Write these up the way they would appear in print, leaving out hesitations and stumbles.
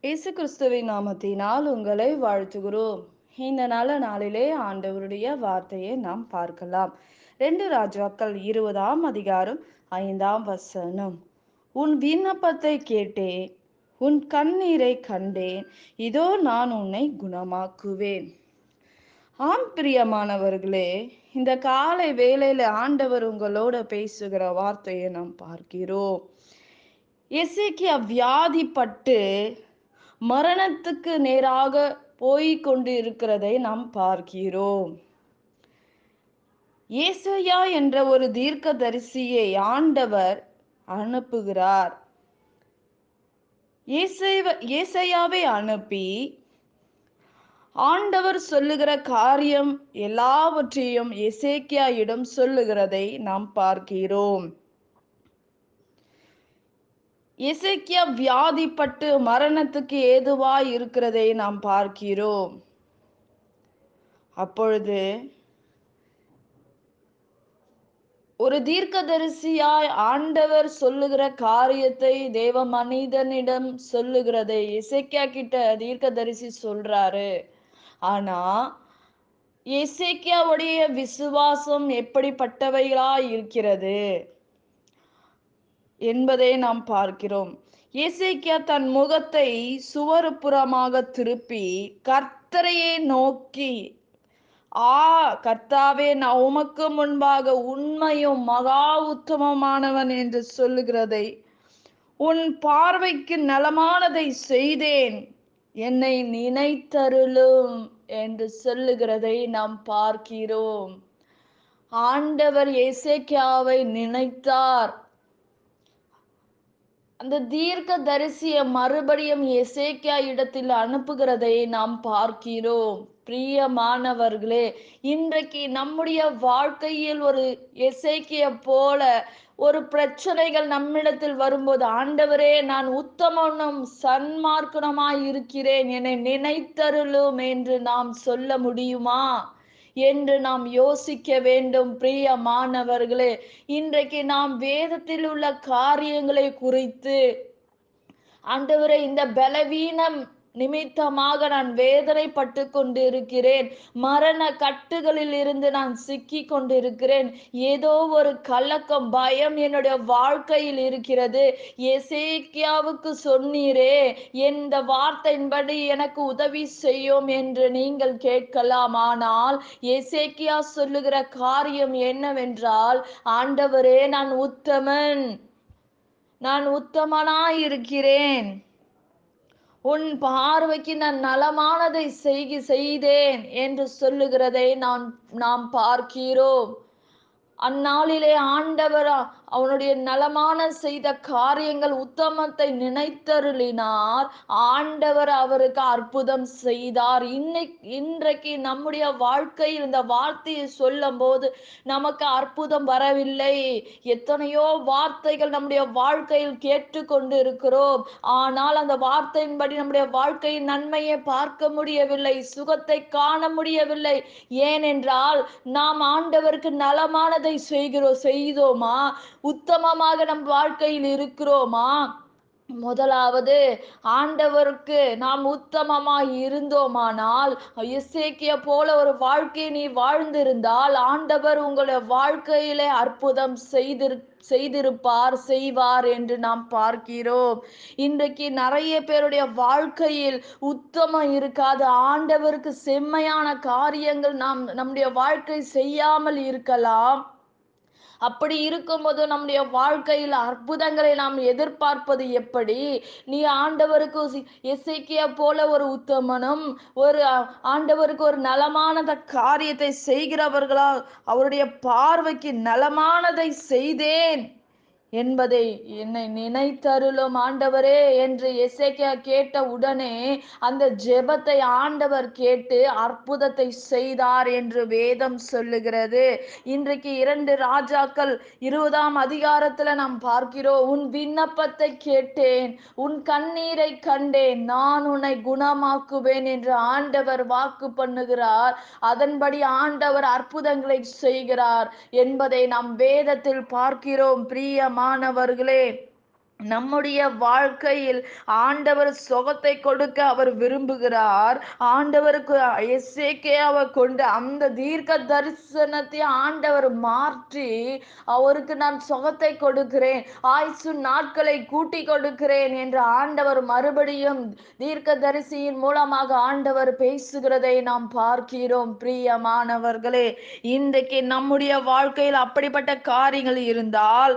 இயேசு கிறிஸ்துவின் நாமத்தினால் உங்களை வாழ்த்துகிறோம். இந்த நல்ல நாளிலே ஆண்டவருடைய வார்த்தையை நாம் பார்க்கலாம். 2 ராஜாக்கள் 20ஆம் அதிகாரம் 5ஆம் வசனம். உன் விண்ணப்பத்தை கேட்டேன், உன் கண்ணீரை கண்டேன், இதோ நான் உன்னை குணமாக்குவேன். ஆம் பிரியமானவர்களே, இந்த காலை வேளையில ஆண்டவர் உங்களோட பேசுகிற வார்த்தையை நாம் பார்க்கிறோம். எசேக்கியா வியாதிப்பட்டு மரணத்துக்கு நேராக போய் கொண்டு இருக்கிறதை நாம் பார்க்கிறோம். ஏசாயா என்ற ஒரு தீர்க்கதரிசியை ஆண்டவர் அனுப்புகிறார். ஏசாயாவை அனுப்பி ஆண்டவர் சொல்லுகிற காரியம் எல்லாவற்றையும் எசேக்கியாவிடம் சொல்லுகிறதை நாம் பார்க்கிறோம். எசேக்கியா வியாதிப்பட்டு மரணத்துக்கு ஏதுவாய் இருக்கிறதை நாம் பார்க்கிறோம். அப்பொழுது ஒரு தீர்க்கதரிசியாய் ஆண்டவர் சொல்லுகிற காரியத்தை தேவ மனிதனிடம் சொல்லுகிறதை எசேக்கியா கிட்ட தீர்க்கதரிசி சொல்றாரு. ஆனா எசேக்கியாவுடைய விசுவாசம் எப்படிப்பட்டவைகளாய் இருக்கிறது என்பதை நாம் பார்க்கிறோம். எசேக்கியா தன் முகத்தை சுவர்புறமாக திருப்பி கர்த்தரையே நோக்கி, கர்த்தாவே, நான் உமக்கு முன்பாக உண்மையும் மகா உத்தமமானவன் என்று சொல்லுகிறதை, உன் பார்வைக்கு நலமானதை செய்தேன், என்னை நினைத்தருளும் என்று சொல்லுகிறதை நாம் பார்க்கிறோம். ஆண்டவர் எசேக்கியாவை நினைத்தார். அந்த தீர்க்க தரிசிய மறுபடியும் எசேக்கியா இடத்தில் அனுப்புகிறதை நாம் பார்க்கிறோம். பிரியமானவர்களே, இன்றைக்கு நம்முடைய வாழ்க்கையில் ஒரு எசேக்கியா போல ஒரு பிரச்சனைகள் நம்மிடத்தில் வரும்போது, ஆண்டவரே, நான் உத்தமனும் சன்மார்க்கனுமாய் இருக்கிறேன், என்னை நினைத்தருளும் என்று நாம் சொல்ல முடியுமா என்று நாம் யோசிக்க வேண்டும். பிரியமானவர்களே, இன்றைக்கு நாம் வேதத்தில் உள்ள காரியங்களை குறித்து, ஆண்டவரே, இந்த பலவீனம் நிமித்தமாக நான் வேதனைப்பட்டு கொண்டிருக்கிறேன், மரண கட்டுகளில் இருந்து நான் சிக்கி கொண்டிருக்கிறேன், ஏதோ ஒரு கலக்கம், பயம் என்னுடைய வாழ்க்கையில் இருக்கிறது. எசேக்கியாவுக்கு சொன்னீரே, இந்த வார்த்தையின்படி எனக்கு உதவி செய்யும் என்று நீங்கள் கேட்கலாம். ஆனால் எசேக்கியா சொல்லுகிற காரியம் என்னவென்றால், ஆண்டவரே, நான் உத்தமனாய் இருக்கிறேன், உன் பார்வைக்கு நான் நலமானதை செய்தேன் என்று சொல்லுகிறதை நாம் பார்க்கிறோம். அந்நாளிலே ஆண்டவர் அவனுடைய நலமான செய்த காரியங்கள், உத்தமத்தை நினைத்தருளினார். ஆண்டவர் அவருக்கு அற்புதம் செய்தார். இன்றைக்கு நம்முடைய வாழ்க்கையில் இந்த வார்த்தையை சொல்லும் போது நமக்கு அற்புதம் வரவில்லை. எத்தனையோ வார்த்தைகள் நம்முடைய வாழ்க்கையில் கேட்டு கொண்டு இருக்கிறோம். ஆனால் அந்த வார்த்தையின்படி நம்முடைய வாழ்க்கையின் நன்மையை பார்க்க முடியவில்லை, சுகத்தை காண முடியவில்லை. ஏனென்றால் நாம் ஆண்டவருக்கு நலமானதை செய்தோமா? உத்தமமாக நம் வாழ்க்கையில் இருக்கிறோமா? முதலாவது, ஆண்டவருக்கு நாம் உத்தமமாய் இருந்தோமானால், எசேக்கியா போல ஒரு வாழ்க்கையை நீ வாழ்ந்திருந்தால், ஆண்டவர் உங்களுடைய வாழ்க்கையிலே அற்புதம் செய்வார் என்று நாம் பார்க்கிறோம். இன்றைக்கு நிறைய பேருடைய வாழ்க்கையில் உத்தமம் இருக்காது. ஆண்டவருக்கு செம்மையான காரியங்கள் நம்முடைய வாழ்க்கை செய்யாமல் இருக்கலாம். அப்படி இருக்கும்போது நம்முடைய வாழ்க்கையில் அற்புதங்களை நாம் எதிர்பார்ப்பது எப்படி? நீ ஆண்டவருக்கு எசேக்கியா போல ஒரு உத்தமனும், ஆண்டவருக்கு ஒரு நலமானத காரியத்தை செய்கிறவர்களா, அவருடைய பார்வைக்கு நலமானதை செய்தேன் என்பதை, என்னை நினைத்தருளும் ஆண்டவரே என்று எசேக்கியா கேட்ட உடனே அந்த ஜெபத்தை ஆண்டவர் கேட்டு அற்புதத்தை செய்தார் என்று வேதம் சொல்லுகிறது. இன்றைக்கு 2 ராஜாக்கள் 20ஆம் அதிகாரத்துல நாம் பார்க்கிறோம். உன் விண்ணப்பத்தை கேட்டேன், உன் கண்ணீரை கண்டேன், நான் உன்னை குணமாக்குவேன் என்று ஆண்டவர் வாக்கு பண்ணுகிறார். அதன்படி ஆண்டவர் அற்புதங்களை செய்கிறார் என்பதை நாம் வேதத்தில் பார்க்கிறோம். பிரியமானவர்களே, நம்முடைய வாழ்க்கையில் ஆண்டவர் சுகத்தை கொடுக்க அவர் விரும்புகிறார். ஆண்டவருக்கு எசேக்கியாவை கொண்டு அந்த தீர்க்க தரிசனத்தை ஆண்டவர் மாற்றி அவருக்கு நான் சுகத்தை கொடுக்கிறேன், ஆயுசு நாட்களை கூட்டி கொடுக்கிறேன் என்று ஆண்டவர் மறுபடியும் தீர்க்க தரிசியின் மூலமாக ஆண்டவர் பேசுகிறதை நாம் பார்க்கிறோம். பிரியமானவர்களே, இன்றைக்கு நம்முடைய வாழ்க்கையில் அப்படிப்பட்ட காரியங்கள் இருந்தால்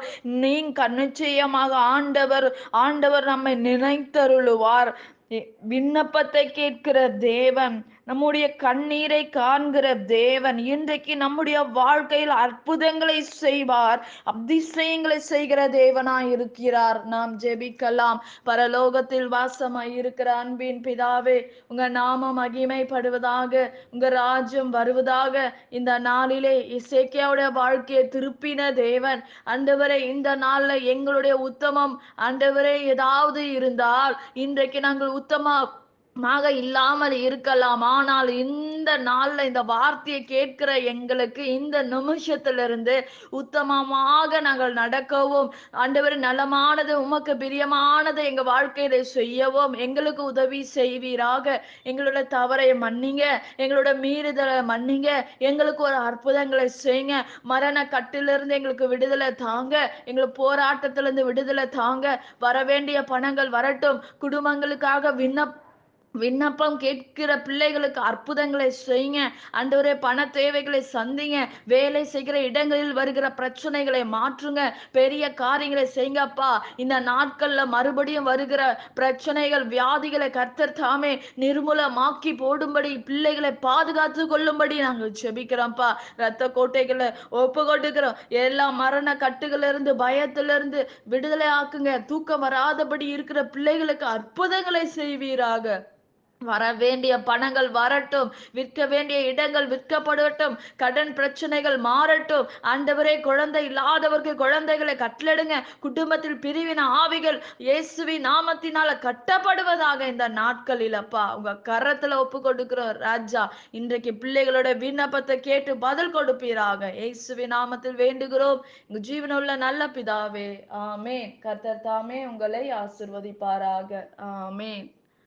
நிச்சயமாக ஆண்டவர் நம்மை நினைத்தருளுவார். விண்ணப்பத்தை கேட்கிற தேவன், நம்முடைய கண்ணீரை காண்கிற தேவன் இன்றைக்கு நம்முடைய வாழ்க்கையில் அற்புதங்களை செய்வார், அதிசயங்களை செய்கிற தேவனாய் இருக்கிறார். நாம் ஜெபிக்கலாம். பரலோகத்தில் வாசமாய் இருக்கிற அன்பின் பிதாவே, உங்க நாமம் மகிமைப்படுவதாக, உங்க ராஜ்யம் வருவதாக. இந்த நாளிலே எசேக்கியாவுடைய வாழ்க்கையை திருப்பின தேவன், ஆண்டவரே இந்த நாள்ல எங்களுடைய உத்தமம் ஆண்டவரே ஏதாவது இருந்தால் இன்றைக்கு நாங்கள் உத்தமமாக இல்லாமல் இருக்கலாம். ஆனால் இந்த நாள்ல இந்த வார்த்தையை கேட்கிற எங்களுக்கு இந்த நிமிஷத்திலிருந்து உத்தமமாக நாங்கள் நடக்கவும், ஆண்டவர் நலமானது உமக்கு பிரியமானது எங்க வாழ்க்கையில செய்யவும் எங்களுக்கு உதவி செய்வீராக. எங்களோட தவறை மன்னிங்க, எங்களோட மீறுதலை மன்னிங்க, எங்களுக்கு ஒரு அற்புதங்களை செய்யுங்க. மரண கட்டிலிருந்து எங்களுக்கு விடுதலை தாங்க, எங்களுக்கு போராட்டத்திலிருந்து விடுதலை தாங்க. வரவேண்டிய பணங்கள் வரட்டும். குடும்பங்களுக்காக விண்ணப்பம் கேட்கிற பிள்ளைகளுக்கு அற்புதங்களை செய்யுங்க. ஆண்டவரே பண தேவைகளை சந்திங்க. வேலை செய்கிற இடங்களில் வருகிற பிரச்சனைகளை மாற்றுங்க. பெரிய காரியங்களை செய்யுங்கப்பா. இந்த நாட்கள்ல மறுபடியும் வருகிற பிரச்சனைகள், வியாதிகளை கர்த்தர் தாமே நிர்மூலமாக்கி போடும்படி, பிள்ளைகளை பாதுகாத்து கொள்ளும்படி நாங்கள் செபிக்கிறோம்ப்பா. இரத்த கோட்டைகளை ஒப்பு கொடுக்கிறோம். எல்லா மரண கட்டுகளிலிருந்து, பயத்திலிருந்து விடுதலை ஆக்குங்க. தூக்கம் வராதபடி இருக்கிற பிள்ளைகளுக்கு அற்புதங்களை செய்வீராக. வர வேண்டிய பணங்கள் வரட்டும், விற்க வேண்டிய இடங்கள் விற்கப்படட்டும், கடன் பிரச்சனைகள் மாறட்டும். ஆண்டவரே குழந்தை இல்லாதவர்கள் குழந்தைகளை கட்டளிடுங்க. குடும்பத்தில் பிரிவின ஆவிகள் இயேசுவின் நாமத்தினால கட்டப்படுவதாக இந்த நாட்களில் அப்பா. உங்க கரத்துல ஒப்பு கொடுக்கிறோம் ராஜா. இன்றைக்கு பிள்ளைகளோட விண்ணப்பத்தை கேட்டு பதில் கொடுப்பீராக. இயேசுவின் நாமத்தில் வேண்டுகிறோம் உங்க ஜீவனுள்ள நல்ல பிதாவே, ஆமென். கர்த்தர் தாமே உங்களை ஆசிர்வதிப்பாராக. ஆமென்.